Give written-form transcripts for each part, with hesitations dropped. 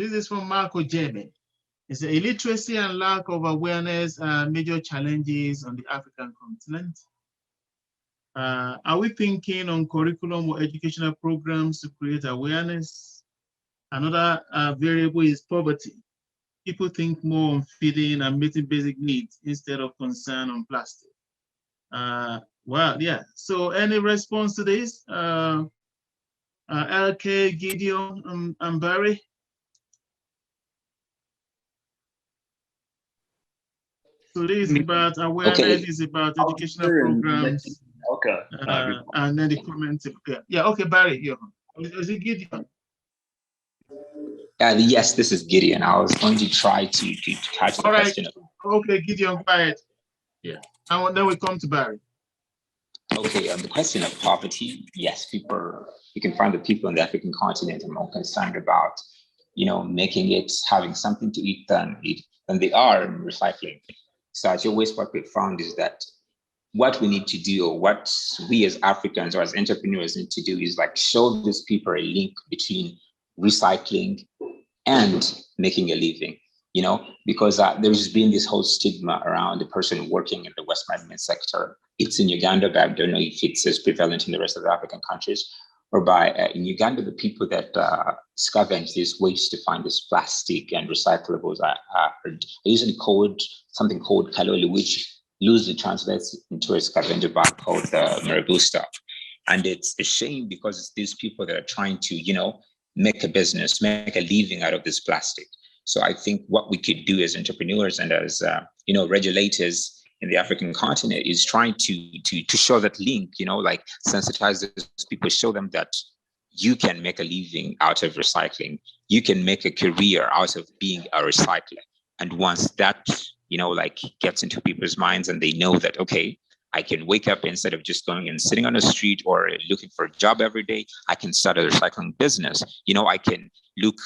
This is from Marco Jebe. It's illiteracy and lack of awareness are major challenges on the African continent. Are we thinking on curriculum or educational programs to create awareness? Another variable is poverty. People think more on feeding and meeting basic needs instead of concern on plastic. Well, yeah. So any response to this? LK, Gideon, and Barry? So this is about awareness, okay. Is about educational programs. Okay. And then the comments. Yeah, okay, Barry, is it Gideon? Yes, this is Gideon. I was going to try to catch the question. Okay, Gideon, go ahead. Yeah, and then we come to Barry. Okay, the question of poverty, yes, you can find the people on the African continent are more concerned about, making it, having something to eat than they are in recycling. So at your waste, what we found is that what we need to do, or what we as Africans or as entrepreneurs need to do, is like show these people a link between recycling and making a living, because there's been this whole stigma around the person working in the waste management sector. It's in Uganda, but I don't know if it's as prevalent in the rest of the African countries. In Uganda, the people that scavenge this waste to find this plastic and recyclables are usually called something called kaloli, which loosely translates into a scavenger bag called the Maragusta. And it's a shame because it's these people that are trying to, make a business, make a living out of this plastic. So I think what we could do as entrepreneurs and as, regulators in the African continent is trying to show that link, like sensitize those people, show them that you can make a living out of recycling. You can make a career out of being a recycler. And once that, gets into people's minds and they know that, okay, I can wake up instead of just going and sitting on the street or looking for a job every day, I can start a recycling business. I can look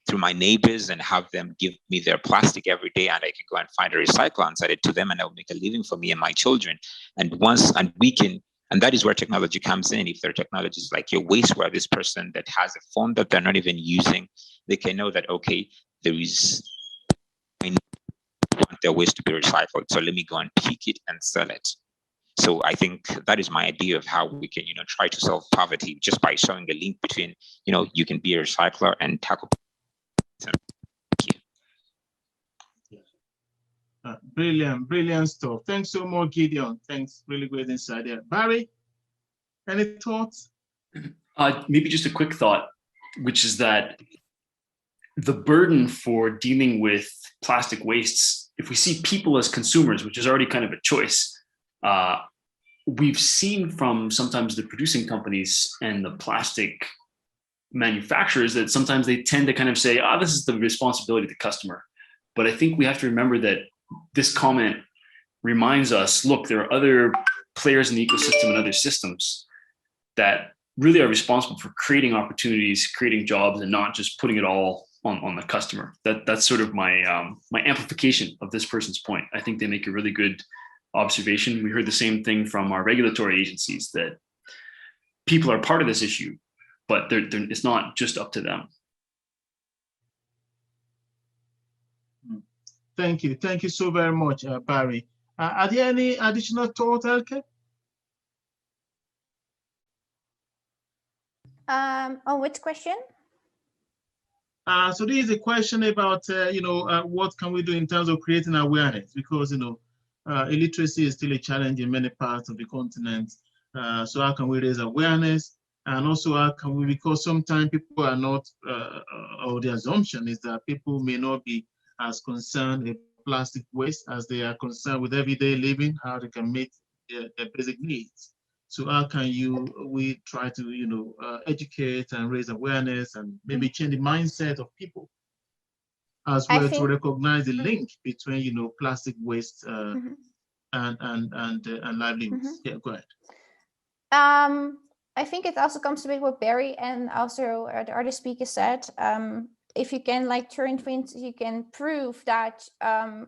through my neighbors and have them give me their plastic every day, and I can go and find a recycler and sell it to them, and I'll make a living for me and my children. And that is where technology comes in. If there are technologies like your waste, where this person that has a phone that they're not even using, they can know that, okay, I want their waste to be recycled, so let me go and pick it and sell it. So I think that is my idea of how we can, try to solve poverty, just by showing a link between, you can be a recycler and tackle. Thank you. Brilliant stuff. Thanks so much, Gideon. Thanks, really great insight there. Barry, any thoughts? Maybe just a quick thought, which is that the burden for dealing with plastic wastes, if we see people as consumers, which is already kind of a choice, we've seen from sometimes the producing companies and the plastic manufacturers that sometimes they tend to kind of say, this is the responsibility of the customer. But I think we have to remember that this comment reminds us, look, there are other players in the ecosystem and other systems that really are responsible for creating opportunities, creating jobs, and not just putting it all on the customer. That's sort of my my amplification of this person's point. I think they make a really good observation. We heard the same thing from our regulatory agencies, that people are part of this issue, but it's not just up to them. Thank you so very much, Barry. Are there any additional thoughts, Elke? On which question? So this is a question about what can we do in terms of creating awareness, because illiteracy is still a challenge in many parts of the continent. So how can we raise awareness? And also how can we, because sometimes people are not, or the assumption is that people may not be as concerned with plastic waste as they are concerned with everyday living, how they can meet their basic needs. So how can we try to, educate and raise awareness and maybe change the mindset of people, as well to recognize the link between, plastic waste and livelihoods. Yeah, go ahead. I think it also comes to be what Barry and also the other speaker said. If you can, for instance, you can prove that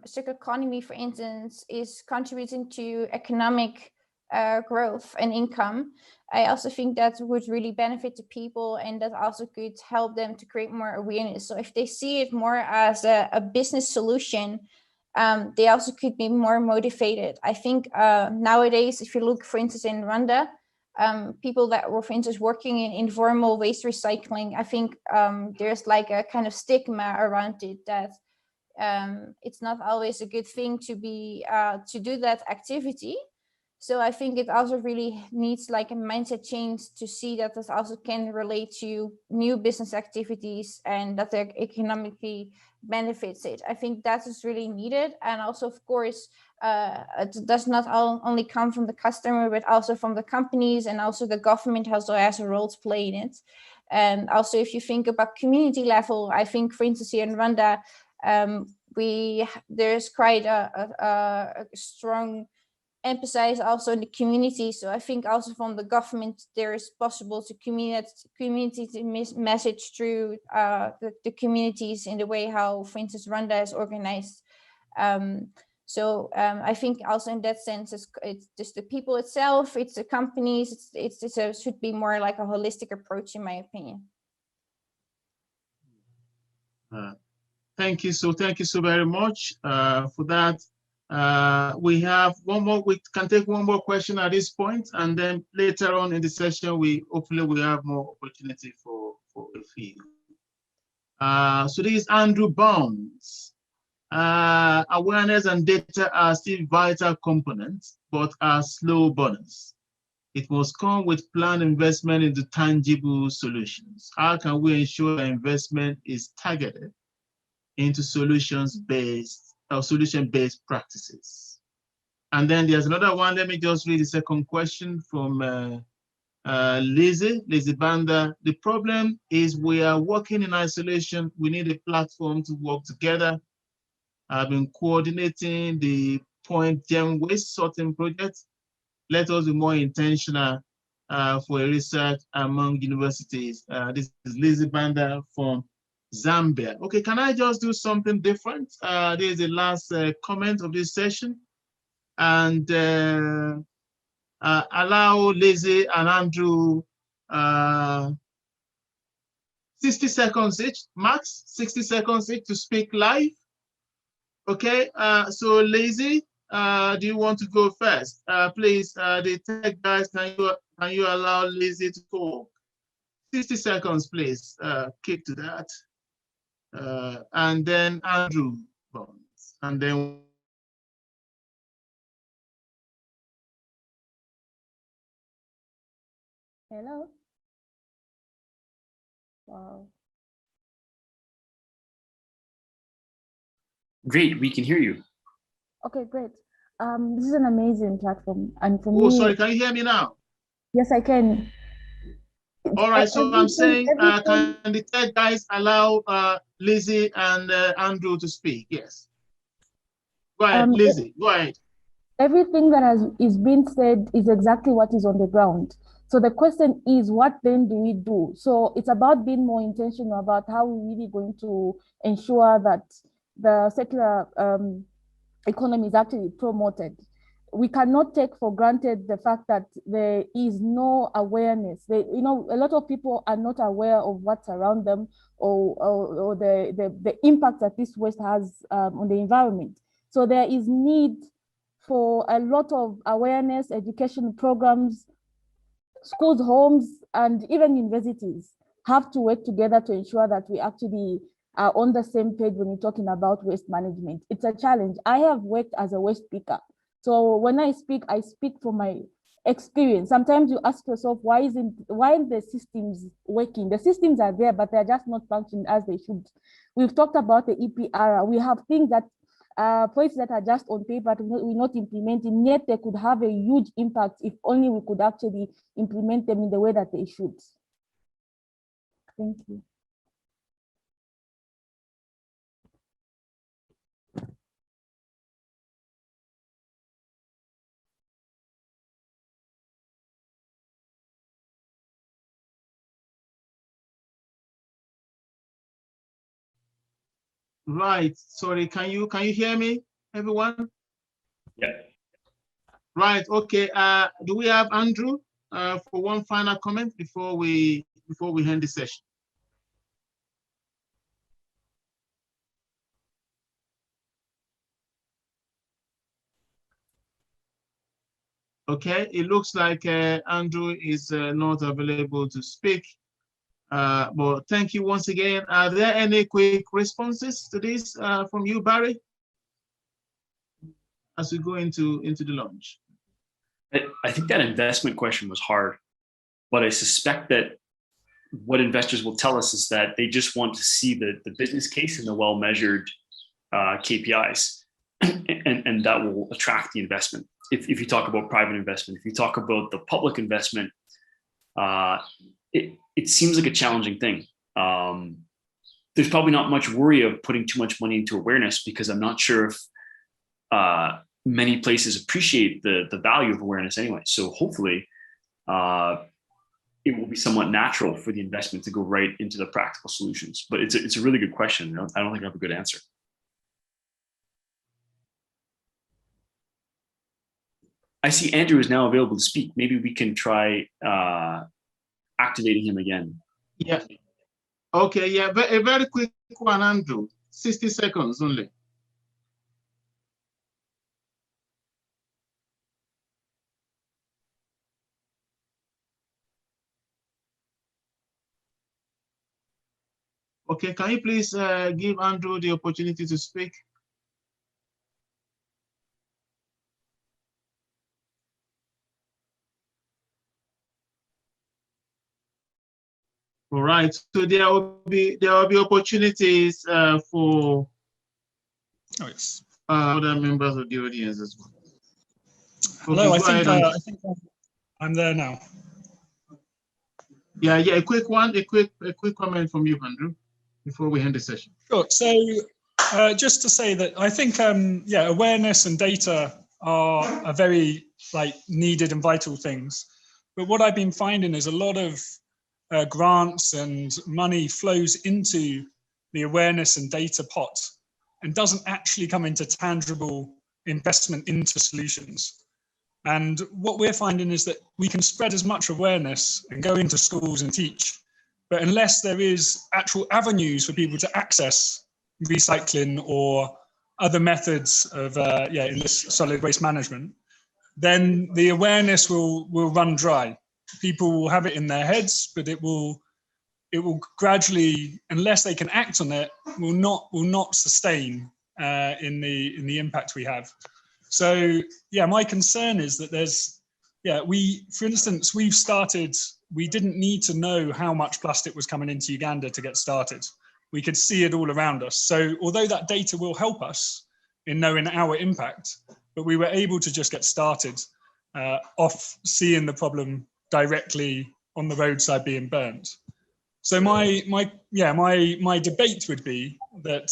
circular economy, for instance, is contributing to economic growth and income, I also think that would really benefit the people, and that also could help them to create more awareness. So if they see it more as a business solution, they also could be more motivated. I think nowadays, if you look, for instance, in Rwanda, people that were, for instance, working in informal waste recycling, I think there's like a kind of stigma around it that it's not always a good thing to be to do that activity. So I think it also really needs like a mindset change to see that this also can relate to new business activities and that they're economically benefits it. I think that is really needed. And also, of course, it does not only come from the customer, but also from the companies, and also the government also has a role to play in it. And also, if you think about community level, I think, for instance, here in Rwanda, there's quite a strong emphasis also in the community. So I think also from the government, there is possible to community message through the communities in the way how, for instance, Rwanda is organized. So I think also in that sense, it's just the people itself, it's the companies, it should be more like a holistic approach, in my opinion. Thank you so very much for that. We have one more. We can take one more question at this point, and then later on in the session, hopefully we have more opportunity for a few. So this is Andrew Bounds. Awareness and data are still vital components, but are slow burners. It must come with planned investment into tangible solutions. How can we ensure that investment is targeted into solution-based practices? And then there's another one. Let me just read the second question from Lizzie Banda. The problem is we are working in isolation. We need a platform to work together. I've been coordinating the Point Gem Waste Sorting project. Let us be more intentional for research among universities. This is Lizzie Banda from Zambia. Okay, can I just do something different? This is the last comment of this session. And allow Lizzie and Andrew 60 seconds each, max 60 seconds each to speak live. Okay, so Lizzie, do you want to go first? Please, the tech guys, can you allow Lizzie to talk? 60 seconds, please. Keep to that. And then Andrew Bounds, and then hello. Wow. Great, we can hear you. Okay, great. This is an amazing platform, and for me. Oh, sorry, can you hear me now? Yes, I can. All right, so I'm saying, can the tech guys allow Lizzie and Andrew to speak? Yes. Go ahead, Lizzie, go ahead. Everything that is being said is exactly what is on the ground. So the question is, what then do we do? So it's about being more intentional about how we're really going to ensure that the circular economy is actually promoted. We cannot take for granted the fact that there is no awareness. A lot of people are not aware of what's around them or the impact that this waste has on the environment. So there is need for a lot of awareness, education programs. Schools, homes, and even universities have to work together to ensure that we actually are on the same page when we're talking about waste management. It's a challenge. I have worked as a waste picker. So when I speak from my experience. Sometimes you ask yourself, why aren't the systems working? The systems are there, but they're just not functioning as they should. We've talked about the EPR. We have things that points that are just on paper, we're not implementing, yet they could have a huge impact if only we could actually implement them in the way that they should. Thank you. Right. Sorry, can you hear me, everyone? Yeah. Right. Okay. Do we have Andrew for one final comment before we end the session? Okay. It looks like Andrew is not available to speak. But thank you once again. Are there any quick responses to this from you, Barry, as we go into the launch? I think that investment question was hard, but I suspect that what investors will tell us is that they just want to see the business case and the well-measured KPIs, and that will attract the investment. If you talk about private investment, if you talk about the public investment, it seems like a challenging thing. There's probably not much worry of putting too much money into awareness, because I'm not sure if many places appreciate the value of awareness anyway. So hopefully it will be somewhat natural for the investment to go right into the practical solutions. But it's a really good question. I don't think I have a good answer. I see Andrew is now available to speak. Maybe we can try activating him again. Yeah. Okay. Yeah. A very quick one, Andrew. 60 seconds only. Okay. Can you please give Andrew the opportunity to speak? All right, so there will be opportunities for other members of the audience as well. Hello, Okay, I think I'm there now. Yeah, a quick one, a quick comment from you, Andrew, before we end the session. Sure. So just to say that I think awareness and data are very needed and vital things. But what I've been finding is a lot of grants and money flows into the awareness and data pot and doesn't actually come into tangible investment into solutions. And what we're finding is that we can spread as much awareness and go into schools and teach, but unless there is actual avenues for people to access recycling or other methods of in this solid waste management, then the awareness will run dry. People will have it in their heads, but it will gradually, unless they can act on it, will not sustain in the impact we have. So my concern is that for instance, we didn't need to know how much plastic was coming into Uganda to get started. We could see it all around us. So although that data will help us in knowing our impact, but we were able to just get started off seeing the problem directly on the roadside being burnt. So my debate would be that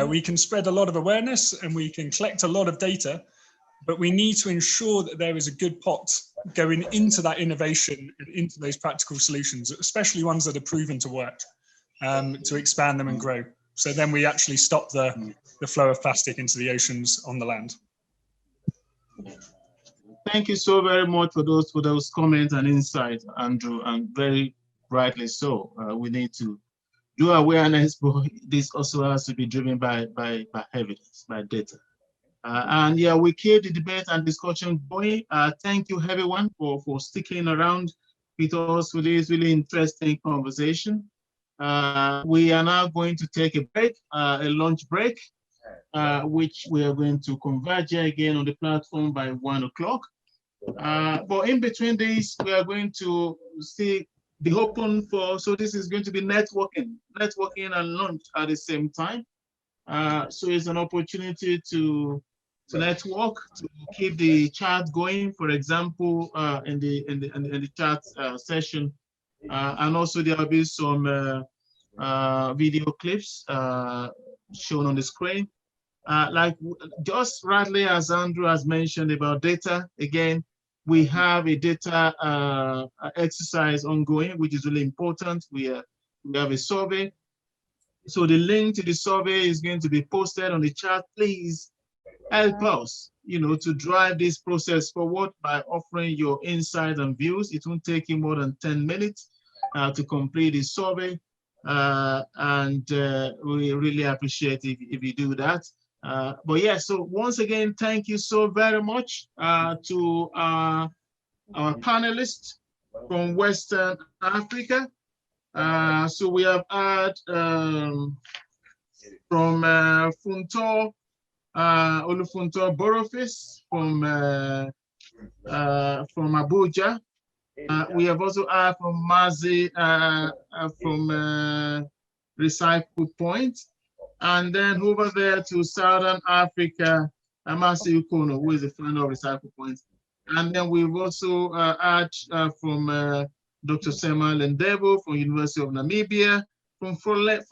we can spread a lot of awareness and we can collect a lot of data, but we need to ensure that there is a good pot going into that innovation and into those practical solutions, especially ones that are proven to work, to expand them and grow. So then we actually stop the flow of plastic into the oceans on the land. Thank you so very much for those comments and insights, Andrew, and very rightly so. We need to do awareness, but this also has to be driven by evidence, by data. And we keep the debate and discussion going. Thank you everyone for sticking around with us for this really interesting conversation. We are now going to take a break, a lunch break, which we are going to converge again on the platform by 1 o'clock. But in between these, we are going to be open so this is going to be networking and lunch at the same time. So it's an opportunity to network, to keep the chat going, for example, in the chat session. And also there will be some video clips shown on the screen. Like just rightly as Andrew has mentioned about data, again, we have a data exercise ongoing, which is really important. We have a survey. So the link to the survey is going to be posted on the chat. Please help us, to drive this process forward by offering your insights and views. It won't take you more than 10 minutes to complete the survey. And we really appreciate if you do that. But yeah, so once again, thank you so very much to our panelists from Western Africa. So we have had from Funto, Olufunto Borofis from Abuja. We have also had from Mazi from Recycle Point. And then over there to Southern Africa, Amasi Ukono, who is the founder of Recycle Point. And then we've also had from Dr. Sema Lendevo from University of Namibia, from Florence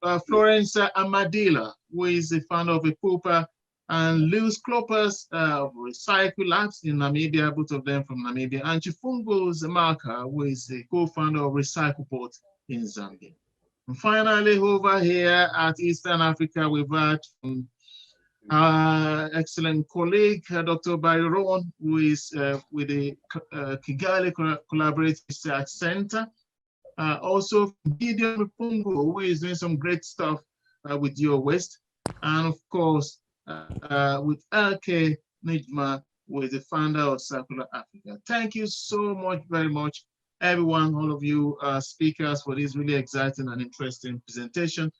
Amadila, who is the founder of Epupa, and Lewis Kloppers of Recycle Labs in Namibia, both of them from Namibia, and Chifungo Zemaka, who is the co-founder of Recycle Port in Zambia. And finally, over here at Eastern Africa, we've had our excellent colleague, Dr. Barry Rowan, who is with the Kigali Collaborative Research Center. Also, Gideon Rupungo, who is doing some great stuff with Your Waste. And of course, with LK Nijma, who is the founder of Circular Africa. Thank you so much, very much, everyone, all of you speakers, for this really exciting and interesting presentation.